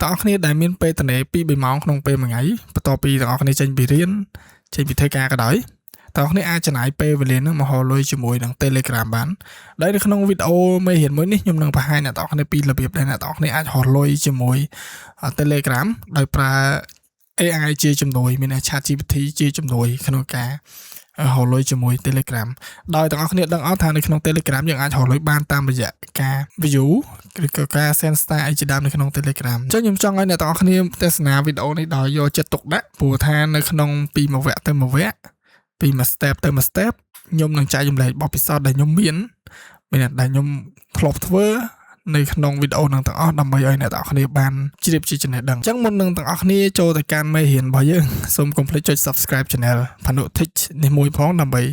តើអ្នកគ្នាដែលមានពេលតនេ2 3ម៉ោងក្នុងពេលមួយថ្ងៃបន្ទាប់ពីអ្នកគ្នាចេញពីរៀនចេញពីធ្វើការក៏ដោយតើអ្នកគ្នាអាចចំណាយពេលវេលានឹងមកហៅលុយជាមួយនឹង Telegram បានដែលនៅក្នុងវីដេអូមេរៀនមួយនេះខ្ញុំនឹងបង្ហាញអ្នកគ្នាពីរបៀបដែលអ្នកគ្នាអាចហៅលុយជាមួយ Telegram ដោយប្រើ AI ជាជំនួយមាន ChatGPT ជាជំនួយក្នុងការហៅលុយជាមួយ Telegram ដោយទាំងអស់គ្នាដឹងអត់ថានៅក្នុង Telegram យើងអាចហៅលុយបានតាមរយៈការ view ឬក៏ការ send star អីជាដើមនៅក្នុង Telegram អញ្ចឹងខ្ញុំចង់ឲ្យអ្នកទាំងអស់គ្នាទស្សនាវីដេអូនេះដោយយកចិត្តទុកដាក់ព្រោះថានៅក្នុងពីមួយវគ្គទៅមួយវគ្គពីមួយ step ទៅមួយ step ខ្ញុំនឹងចែករំលែកបទពិសោធន៍ដែលខ្ញុំមានដែលខ្ញុំធ្លាប់ធ្វើនៅក្នុងវីដេអូនឹងទាំងអស់ដើម្បីឲ្យអ្នកទាំងអស់គ្នាបានជ្រាបជាចំណេះដឹងអញ្ចឹងមុននឹងទាំងអស់គ្នាចូលទៅកាន់មេរៀនរបស់យើងសូមកុំភ្លេចចុច subscribe channel ផានុ Tech នេះមួយផងដើម្បី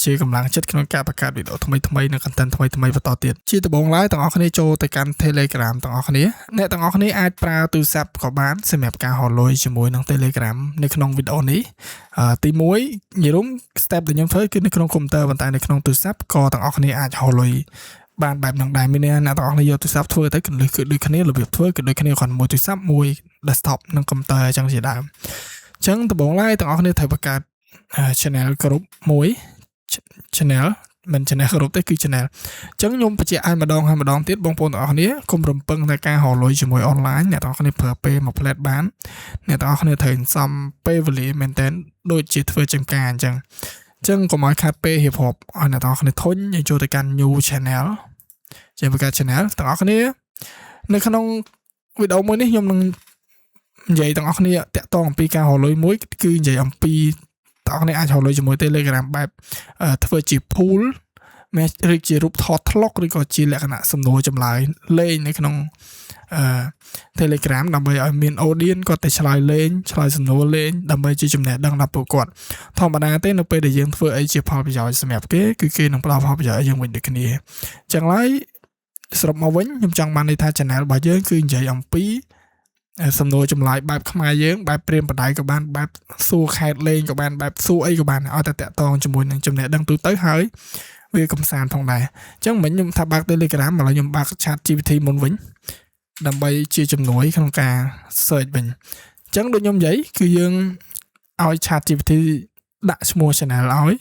ជាកម្លាំងចិត្តក្នុងការបង្កើតវីដេអូថ្មីៗនិង content ថ្មីៗបន្តទៀតជាដំបូងឡើយទាំងអស់គ្នាចូលទៅកាន់ Telegram ទាំងអស់គ្នាអ្នកទាំងអស់គ្នាអាចប្រើទូរស័ព្ទក៏បានសម្រាប់ការហៅលុយជាមួយនឹង Telegram នៅក្នុងវីដេអូនេះទី1និយាយរួម step ដែលខ្ញុំធ្វើគឺនៅក្នុងកុំព្យូទ័រប៉ុន្តែនៅក្នុងទូរស័ព្ទក៏ទាំងអស់គ្នាអាចហៅលុយបានបែបហ្នឹងដែរមានអ្នកទាំងអស់គ្នាយកទូរស័ព្ទធ្វើទៅគឺដូចគ្នារបៀបធ្វើគឺដូចគ្នាគ្រាន់មួយទូរស័ព្ទមួយ desktop និងកុំព្យូទ័រអញ្ចឹងជាដើមអញ្ចឹងដំបូងឡើយទាំងអស់គ្នាត្រូវបង្កើត channel group មួយ channel មិន channel group ទេគឺ channel អញ្ចឹងខ្ញុំបញ្ជាក់ឲ្យម្ដងហើយម្ដងទៀតបងប្អូនទាំងអស់គ្នាកុំរំពឹងតែការហៅលុយជាមួយ online អ្នកទាំងអស់គ្នាប្រើពេលមួយផ្លែតបានអ្នកទាំងអស់គ្នាត្រូវសំពេលវេលាមែនតើដូចជាធ្វើចំការអញ្ចឹងកុំឲ្យខាត់ពេលរៀបរាប់ឲ្យអ្នកទាំងអស់គ្នាធុញយើងចូលទៅកាន់ new channel ជាបង្កើត channel ទាំងអស់គ្នានៅក្នុងវីដេអូមួយនេះខ្ញុំនឹងនិយាយទាំងអស់គ្នាតាក់ទងអំពីការហៅលុយមួយគឺនិយាយអំពីទាំងអស់គ្នាអាចហៅលុយជាមួយ Telegram បែបធ្វើជា pool ឬជារូបថតថ្លុកឬក៏ជាលក្ខណៈសំណួរចម្លើយលេងនៅក្នុងTelegram ដើម្បីឲ្យមាន audience គាត់ទៅឆ្លើយលេងឆ្លើយសំណួរលេងដើម្បីជាចំណេះដឹងដល់ពួកគាត់ធម្មតាទេនៅពេលដែលយើងធ្វើអីជាផលប្រយោជន៍សម្រាប់គេគឺគេនឹងផ្ដល់ផលប្រយោជន៍ឲ្យយើងវិញដូចគ្នាអញ្ចឹងហើយសរុបមកវិញខ្ញុំចង់បានន័យថា channel របស់យើងគឺនិយាយអំពីសំណួរចម្លើយបែបខ្មែរយើងបែបព្រាមបដៃក៏បានបែបសួរខេតលេងក៏បានបែបសួរអីក៏បានឲ្យតែតាក់ទងជាមួយនឹងចំណេះដឹងទូទៅហើយវាកំសាន្តផងដែរអញ្ចឹងមិញខ្ញុំថាបើក Telegram ឥឡូវខ្ញុំបើក ChatGPT មុនវិញដើម្បីជាជំនួយក្នុងការ search វិញអញ្ចឹងដូចខ្ញុំនិយាយគឺយើងឲ្យ ChatGPT ដាក់ឈ្មោះ channel ឲ្យ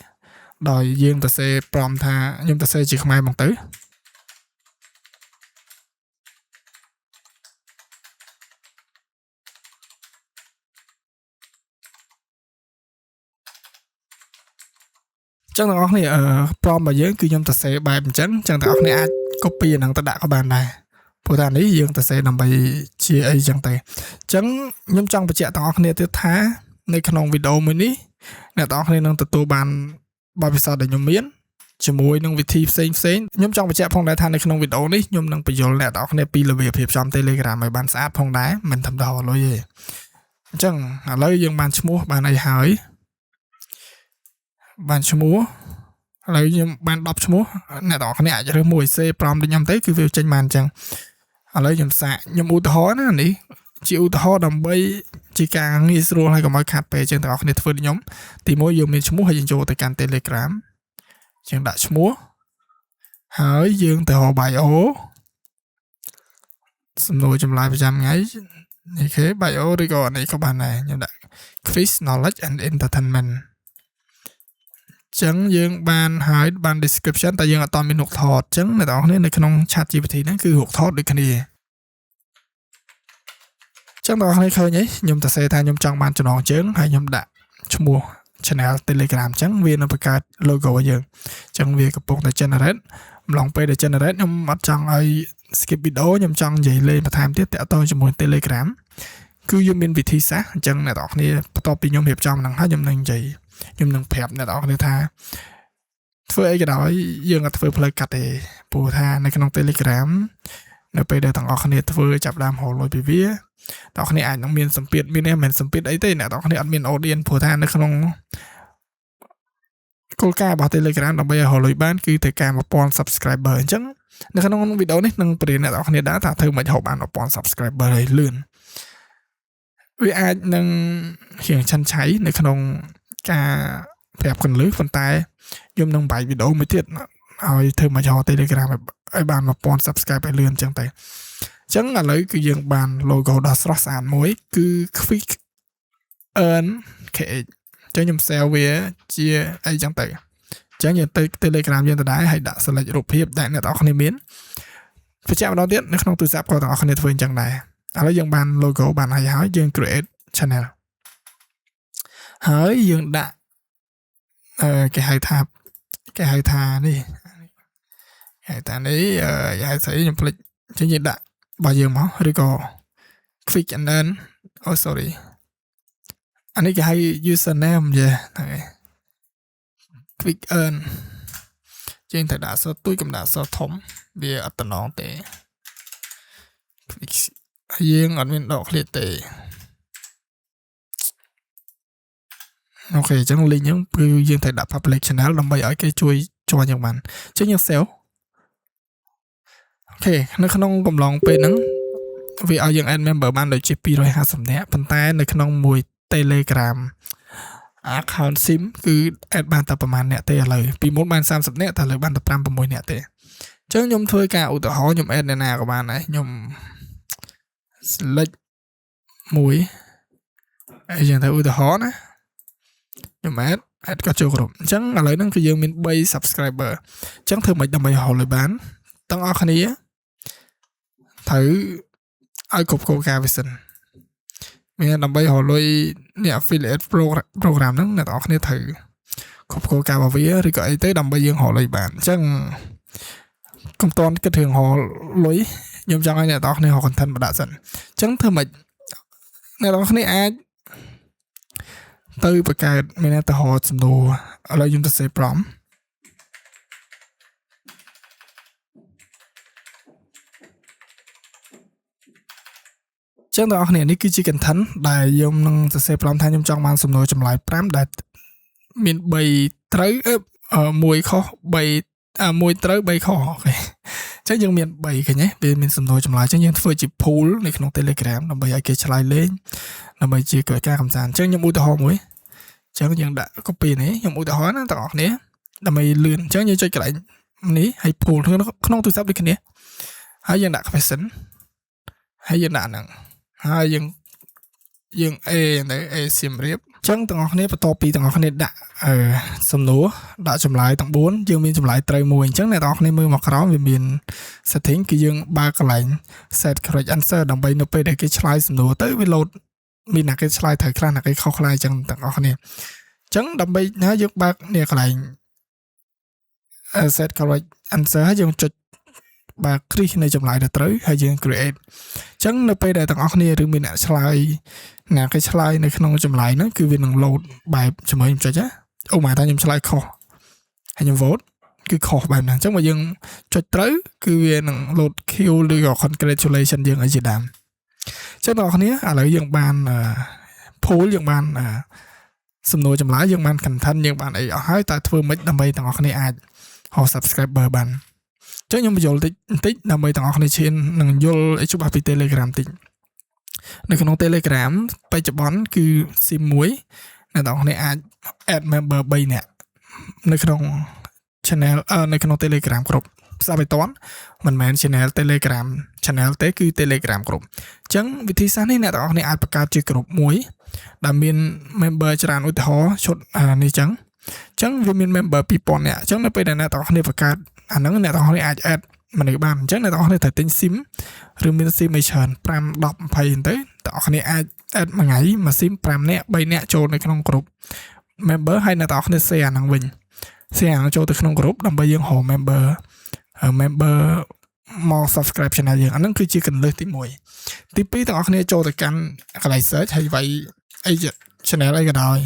ដោយយើងទៅសេប្រមថាខ្ញុំទៅសេជាខ្មែរមកទៅចឹងទាំងអស់គ្នាប្រមរបស់យើងគឺខ្ញុំទៅសេបែបអញ្ចឹងទាំងអស់គ្នាអាច copy អាហ្នឹងទៅដាក់ក៏បានដែរព្រោះថានេះយើងទៅសេដើម្បីជាអីចឹងទៅអញ្ចឹងខ្ញុំចង់បញ្ជាក់ទាំងអស់គ្នាទៀតថានៅក្នុងវីដេអូមួយនេះអ្នកទាំងអស់គ្នានឹងទទួលបានបទពិសោធន៍ដែលខ្ញុំមានជាមួយនឹងវិធីផ្សេងខ្ញុំចង់បញ្ជាក់ផងដែរថានៅក្នុងវីដេអូនេះខ្ញុំនឹងបញ្យល់អ្នកទាំងអស់គ្នាពីរបៀបរៀបចំ Telegram ឲ្យបានស្អាតផងដែរមិនធម្មតាលុយទេអញ្ចឹងឥឡូវយើងបានឈ្មោះបានអីហើយបានឈ្មោះឥឡូវខ្ញុំបាន10ឈ្មោះអ្នកទាំងអស់គ្នាអាចរើសមួយសេប្រមដូចខ្ញុំទៅគឺវាចេញបានអញ្ចឹងឥឡូវខ្ញុំសាកខ្ញុំឧទាហរណ៍ណានេះជាឧទាហរណ៍ដើម្បីជាការងាយស្រួលហើយកុំឲ្យខាត់ពេលអញ្ចឹងទាំងអស់គ្នាធ្វើដូចខ្ញុំទី1យើងមានឈ្មោះហើយយើងចូលទៅកាន់ Telegram យើងដាក់ឈ្មោះហើយយើងទៅរក bio សំណួរចម្លើយប្រចាំថ្ងៃនេះគេ bio ឬក៏នេះក៏បានដែរខ្ញុំដាក់ quiz knowledge and entertainmentចឹងយើងបានហើយបាន description តែយើងអត់តមានរូបថតចឹងអ្នកទាំងអស់គ្នានៅក្នុង ChatGPT ហ្នឹងគឺរូបថតដូចគ្នាចឹងបងប្អូនឃើញទេខ្ញុំទៅសេថាខ្ញុំចង់បានចំណងជើងហើយខ្ញុំដាក់ឈ្មោះ channel Telegram ចឹងវានឹងបង្កើត logo ឲ្យយើងចឹងវាកំពុងតែ generate ម្លងពេលដែល generate ខ្ញុំអត់ចង់ឲ្យ skip video ខ្ញុំចង់និយាយលេងបន្ថែមទៀតតាក់ទងជាមួយ Telegram គឺយើងមានវិធីសាស្ត្រអញ្ចឹងអ្នកទាំងអស់គ្នាបន្ទាប់ពីខ្ញុំរៀបចំហ្នឹងហើយខ្ញុំនឹងនិយាយខ្ញុំនឹងប្រាប់អ្នកទាំងអស់គ្នាថាធ្វើអីក៏ដោយយើងអត់ធ្វើផ្លូវកាត់ទេព្រោះថានៅក្នុង Telegram នៅពេលដែលទាំងអស់គ្នាធ្វើចាប់ដើមរកលុយពីវាទាំងអស់គ្នាអាចនឹងមានសម្ពាធមាននេះមិនសម្ពាធអីទេអ្នកទាំងអស់គ្នាអត់មាន audience ព្រោះថានៅក្នុងគោលការណ៍របស់ Telegram ដើម្បីឲ្យរកលុយបានគឺត្រូវការ 1000 subscriber អញ្ចឹងនៅក្នុងវីដេអូនេះនឹងបរៀនអ្នកទាំងអស់គ្នាដែរថាធ្វើមិនហៅបាន 1000 subscriber ឲ្យលឿនវាអាចនឹងរៀងឆិនឆៃនៅក្នុងការប្រាប់កន្លឹះប៉ុន្តែខ្ញុំនឹងបាយវីដេអូមួយទៀតឲ្យធ្វើមកយក Telegram ឲ្យបាន 1000 subscribe ឲ្យលឿនអញ្ចឹងទៅ ចឹងឥឡូវគឺយើងបាន logo ដ៏ស្រស់ស្អាតមួយគឺ Quick Earn KH ចឹងខ្ញុំ save វាជាអីចឹងទៅចឹងយើងទៅ Telegram យើងទៅដែរហើយដាក់ select រូបភាពដែលអ្នកនរគ្នាមានបញ្ជាក់ម្ដងទៀតនៅក្នុងទូរស័ព្ទក៏ទាំងអស់គ្នាធ្វើអញ្ចឹងដែរឥឡូវយើងបាន logo បានហើយយើង create channel ហើយយើងដាក់គេហៅថានេះគេហៅថានេះហៅស្អីខ្ញុំភ្លេចចឹងយើងដាក់របស់យើងមកឬក៏ Quick and Earn sorry អានេះគេហៅ username យេហ្នឹងហើយ Quick Earn ចេញតែដាក់សទួយកំដាក់សធំវាអត់តំណងទេយើងអត់មានដកឃ្លាតទេអូខេអញ្ចឹង link ហ្នឹងគឺយើងត្រូវដាក់ public channel ដើម្បីឲ្យគេជួយjoin យើងបានអញ្ចឹងយើង save អូខេនៅក្នុងកំឡុងពេលហ្នឹងវាឲ្យយើង add member បានដូចជា250នាក់ប៉ុន្តែនៅក្នុងមួយ Telegram account sim គឺ add បានតែប្រហែលអ្នកទេឥឡូវពីមុនបាន30នាក់តែឥឡូវបានតែ5 6នាក់ទេអញ្ចឹងខ្ញុំធ្វើការឧទាហរណ៍ខ្ញុំ add អ្នកណាក៏បានដែរខ្ញុំ select មួយហើយយើងទៅឧទាហរណ៍ណាខ្ញុំ add ក៏ចូលគ្រប់អញ្ចឹងឥឡូវហ្នឹងគឺយើងមាន3 subscriber អញ្ចឹងធ្វើម៉េចដើម្បីរហូតឲ្យបានទាំងអស់គ្នាត្រូវឲ្យគ្រប់គោលការណ៍វាសិនមានដើម្បីរលុយនេះ affiliate program ហ្នឹងអ្នកនរគ្នាត្រូវគ្រប់គោលការណ៍របស់វាឬក៏អីទៅដើម្បីយើងរលុយបានអញ្ចឹងកុំតន់គិតរឿងរលុយខ្ញុំចង់ឲ្យអ្នកនរគ្នារក content បដាក់សិនអញ្ចឹងធ្វើម៉េចអ្នកនរគ្នាអាចទៅបង្កើតមានតែរកសំណួរឥឡូវខ្ញុំទៅ save prompt ចឹងបងប្អូននេះគឺជា content ដែលខ្ញុំនឹងសរសេរprompt ថាខ្ញុំចង់បានសំណួរចម្លើយ5ដែលមាន3ត្រូវ1ខុស3 1ត្រូវ3ខុសអូខេចឹងយើងមាន3ឃើញទេវាមានសំណួរចម្លើយចឹងយើងធ្វើជា pool នៅក្នុង Telegram ដើម្បីឲ្យគេឆ្លើយលេងដើម្បីជាការកម្សាន្តចឹងខ្ញុំឧទាហរណ៍មួយចឹងយើងដាក់ copy នេះខ្ញុំឧទាហរណ៍ណាបងប្អូនដើម្បីលឿនចឹងយើងចុចកន្លែងនេះហើយ pool ក្នុងទូរស័ព្ទដូចគ្នាហើយយើងដាក់ question ហើយយើងដាក់ហ្នឹងហើយយើង A នៅ A សៀមរាបអញ្ចឹងទាំងអស់គ្នាបន្ទាប់ពីទាំងអស់គ្នាដាក់សំណួរដាក់ចម្លើយទាំង4យើងមានចម្លើយត្រូវមួយអញ្ចឹងអ្នកទាំងអស់គ្នាមើលមកក្រោមវាមាន setting គឺយើងបើកកន្លែង set correct answer ដើម្បីនៅពេលដែលគេឆ្លើយសំណួរទៅវា load មានអ្នកគេឆ្លើយត្រូវខ្លះអ្នកគេខុសខ្លះអញ្ចឹងទាំងអស់គ្នាអញ្ចឹងដើម្បីណាយើងបើកនេះកន្លែង set correct answer ហើយយើងចុចបើគ្រីសនៃចម្លើយទៅត្រូវហើយយើង create អញ្ចឹងនៅពេលដែលទាំងអស់គ្នាឬមានអ្នកឆ្លើយអ្នកគេឆ្លើយនៅក្នុងចម្លើយហ្នឹងគឺវានឹង load បែបជាមួយខ្ញុំចុចណាអូម៉ាថាខ្ញុំឆ្លើយខុសហើយខ្ញុំ vote គឺខុសបែបហ្នឹងអញ្ចឹងបើយើងចុចត្រូវគឺវានឹង load queue ឬក៏ congratulation យើងឲ្យជាដើមអញ្ចឹងបងប្អូនឥឡូវយើងបាន pool យើងបានសំណួរចម្លើយយើងបាន content យើងបានអីអស់ហើយតែធ្វើម៉េចដើម្បីទាំងអស់គ្នាអាចហៅ subscriber បានអញ្ចឹងខ្ញុំបញ្យល់បន្តិចដើម្បីទាំងអស់គ្នាឈាននឹងយល់ឲ្យច្បាស់ពី Telegram តិចនៅក្នុង Telegram បច្ចុប្បន្នគឺ SIM មួយអ្នកទាំងអស់គ្នាអាច add member 3នាក់នៅក្នុង channel នៅក្នុង Telegram គ្រប់ស្ដាប់ឲ្យតន់មិនមែន channel ទេគឺ Telegram គ្រប់អញ្ចឹងវិធីសាស្ត្រនេះអ្នកទាំងអស់គ្នាអាចបង្កើតជាក្រុមមួយដែលមាន member ច្រើនឧទាហរណ៍ឈុតនេះអញ្ចឹងវាមាន member 2000នាក់អញ្ចឹងនៅពេលដែលអ្នកទាំងអស់គ្នាបង្កើតអាហ្នឹងអ្នកទាំងអស់គ្នាអាច add មនុស្សបានអញ្ចឹងអ្នកទាំងអស់គ្នាត្រូវទិញ SIM ឬមាន SIM ឲ្យច្រើន5 10 20ទៅអ្នកទាំងអស់គ្នាអាច add មួយថ្ងៃមួយ SIM 5នាក់3នាក់ចូលនៅក្នុងក្រុម member ហើយអ្នកទាំងអស់គ្នា share អាហ្នឹងវិញ share អាហ្នឹងចូលទៅក្នុងក្រុមដើម្បីយើងរក member មក subscribe channel យើងអាហ្នឹងគឺជាកន្លឹះទី1ទី2ទាំងអស់គ្នាចូលទៅកាន់កន្លែង search ហើយវាយអី channel អីក៏ដោយ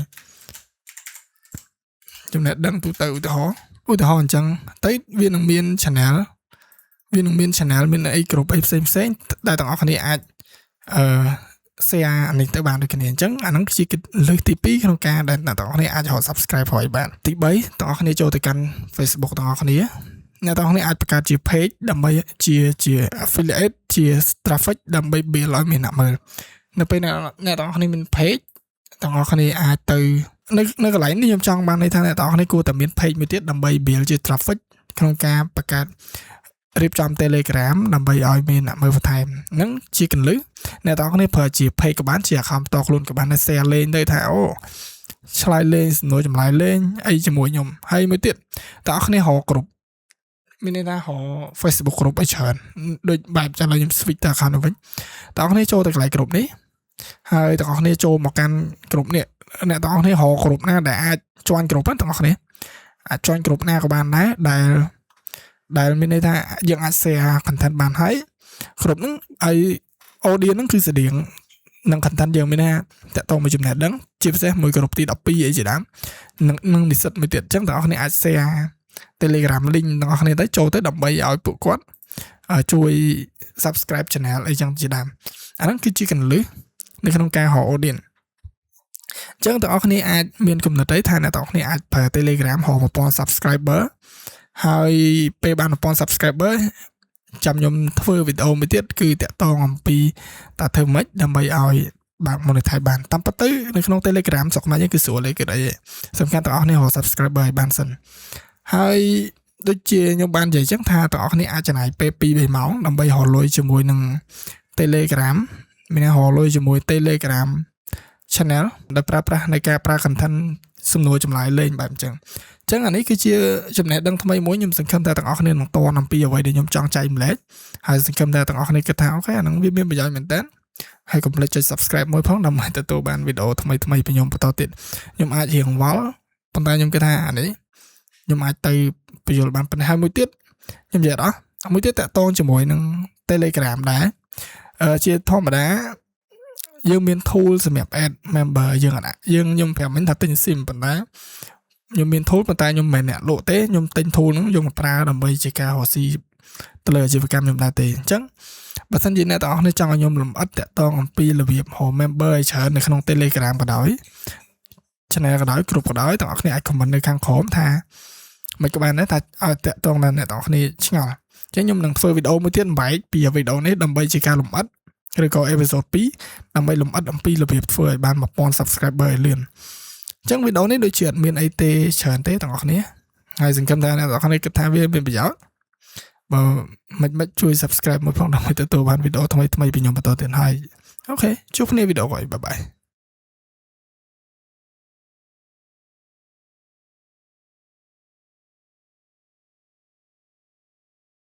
ចំណេះដឹងទូទៅឧទាហរណ៍អញ្ចឹងទៅវានឹងមាន channel មានអីគ្រប់អីផ្សេងដែលទាំងអស់គ្នាអាច share អានេះទៅបានដូចគ្នាអញ្ចឹងអាហ្នឹងគឺជាលើកទី2ក្នុងការដែលអ្នកទាំងអស់គ្នាអាចរក subscribe ឲ្យបានទី3ទាំងអស់គ្នាចូលទៅកាន់ Facebook ទាំងអស់គ្នាអ្នកទាំងអស់គ្នាអាចបង្កើតជា page ដើម្បីជា affiliate ជា traffic ដើម្បី build ឲ្យមានអ្នកមើលនៅពេលអ្នកទាំងអស់គ្នាមាន page ទាំងអស់គ្នាអាចទៅនៅកន្លែងនេះខ្ញុំចង់បានន័យថាអ្នកទាំងអស់គ្នាគួរតែមាន page មួយទៀតដើម្បី build ជា traffic ក្នុងការបង្កើត រៀបចំ Telegram ដើម្បីឲ្យមានអ្នកមើលបន្ថែមហ្នឹងជាកន្លឹះអ្នកទាំងអស់គ្នាប្រើជា page ក៏បានជា account ផ្ទាល់ខ្លួនក៏បានដែរ share លេងទៅថាអូឆ្លើយលេងសំណួរចម្លើយលេងអីជាមួយខ្ញុំហើយមួយទៀតទាំងអស់គ្នារកក្រុមមានន័យថារក Facebook ក្រុមអីច្រើនដូចបែបចាំឲ្យខ្ញុំ switch ទៅ account វិញទាំងអស់គ្នាចូលទៅកន្លែងក្រុមនេះហើយទាំងអស់គ្នាចូលមកកាន់ក្រុមនេះអ្នកទាំងអស់គ្នារកក្រុមណាដែលអាច join ក្រុមហ្នឹងទាំងអស់គ្នាអាច join ក្រុមណាក៏បានដែរដែលមានន័យថាយើងអាច share content បានហើយគ្រប់ហ្នឹងឲ្យ audience ហ្នឹងគឺស្តៀងនឹង content យើងមានថាតាក់ទងមួយចំណេះដឹងជាពិសេសមួយក្រុមទី12អីជាដើមនឹងនិស្សិតមួយទៀតអញ្ចឹងបងប្អូនអាច share Telegram link បងប្អូនទៅចូលទៅដើម្បីឲ្យពួកគាត់ជួយ subscribe channel អីចឹងជាដើមអាហ្នឹងគឺជាកន្លឹះនៅក្នុងការរក audience អញ្ចឹងបងប្អូនអាចមានគំនិតអីថាអ្នកបងប្អូនអាចប្រើ Telegram រក 1000 subscriber ហើយពេលបាន 1000 subscriber ចាំខ្ញុំធ្វើវីដេអូមួយទៀតគឺតាក់ទងអំពីតើធ្វើម៉េចដើម្បីឲ្យបាន monetize បានតាមពិតទៅនៅក្នុង Telegram ស្រុកខ្មែរយើងគឺស្រួលទេគឺអីសំខាន់ទាំងអស់គ្នារក subscriber ឲ្យបានសិនហើយដូចជាខ្ញុំបាននិយាយចឹងថាទាំងអស់គ្នាអាចចំណាយពេល 2-3 ម៉ោងដើម្បីរកលុយជាមួយនឹង Telegram មានរកលុយជាមួយ Telegram channel ដែលប្រើប្រាស់ในការប្រើ content សំណួរចម្លើយលេងបែបអញ្ចឹងអញ្ចឹងអានេះគឺជាចំណេះដឹងថ្មីមួយខ្ញុំសង្ឃឹមថាទាំងអស់គ្នានឹងតន់អំពីអ្វីដែលខ្ញុំចង់ចែកម្លែកហើយសង្ឃឹមថាទាំងអស់គ្នាគិតថាអូខេអានឹងវាមានប្រយោជន៍មែនតើហើយកុំភ្លេចចុច subscribe មួយផងដើម្បីទទួលបានវីដេអូថ្មីៗពីខ្ញុំបន្តទៀតខ្ញុំអាចរៀងវល់ប៉ុន្តែខ្ញុំគិតថាអានេះខ្ញុំអាចទៅបញ្យល់បានប៉ុន្តែហើយមួយទៀតខ្ញុំនិយាយអត់មួយទៀតតាក់ទងជាមួយនឹង Telegram ដែរជាធម្មតាយើងមាន tool សម្រាប់ add member យើងអត់ខ្ញុំប្រាប់មិញថាទិញ SIM ប៉ុន្តែខ្ញុំមាន tool ប៉ុន្តែខ្ញុំមិនមែនអ្នកលក់ទេខ្ញុំទិញ tool ហ្នឹងយកមកប្រើដើម្បីជាការរកស៊ីទៅលើអាជីវកម្មខ្ញុំដែរទេអញ្ចឹងបើសិនជាអ្នកទាំងអស់គ្នាចង់ឲ្យខ្ញុំលម្អិតតាក់ទងអំពីរបៀបរក member ឲ្យច្រើននៅក្នុង Telegram ក៏ដោយ channel ក៏ដោយគ្រប់ក៏ដោយទាំងអស់គ្នាអាច comment នៅខាងក្រោមថាមិនក៏បានដែរថាឲ្យតាក់ទងដល់អ្នកទាំងអស់គ្នាឆ្ងល់អញ្ចឹងខ្ញុំនឹងធ្វើវីដេអូមួយទៀតបែកពីវីដេអូនេះដើម្បីជាការលម្អិតឬក៏ episode 2ដើម្បីលម្អិតអំពីរបៀបធ្វើឲ្យបាន 1000 subscriber ឲ្យលឿនអញ្ចឹងវីដេអូនេះដូចជាអត់មានអីទេច្រើនទេទាំងអស់គ្នាហើយសង្ឃឹមថាអ្នកទាំងអស់គ្នាគិតថាវាមានប្រយោជន៍បើមិនជួយ subscribe មួយផងដើម្បីទទួលបានវីដេអូថ្មីៗពីខ្ញុំបន្តទៀតហើយអូខេជួបគ្នាវីដេអូក្រោយបាយបាយ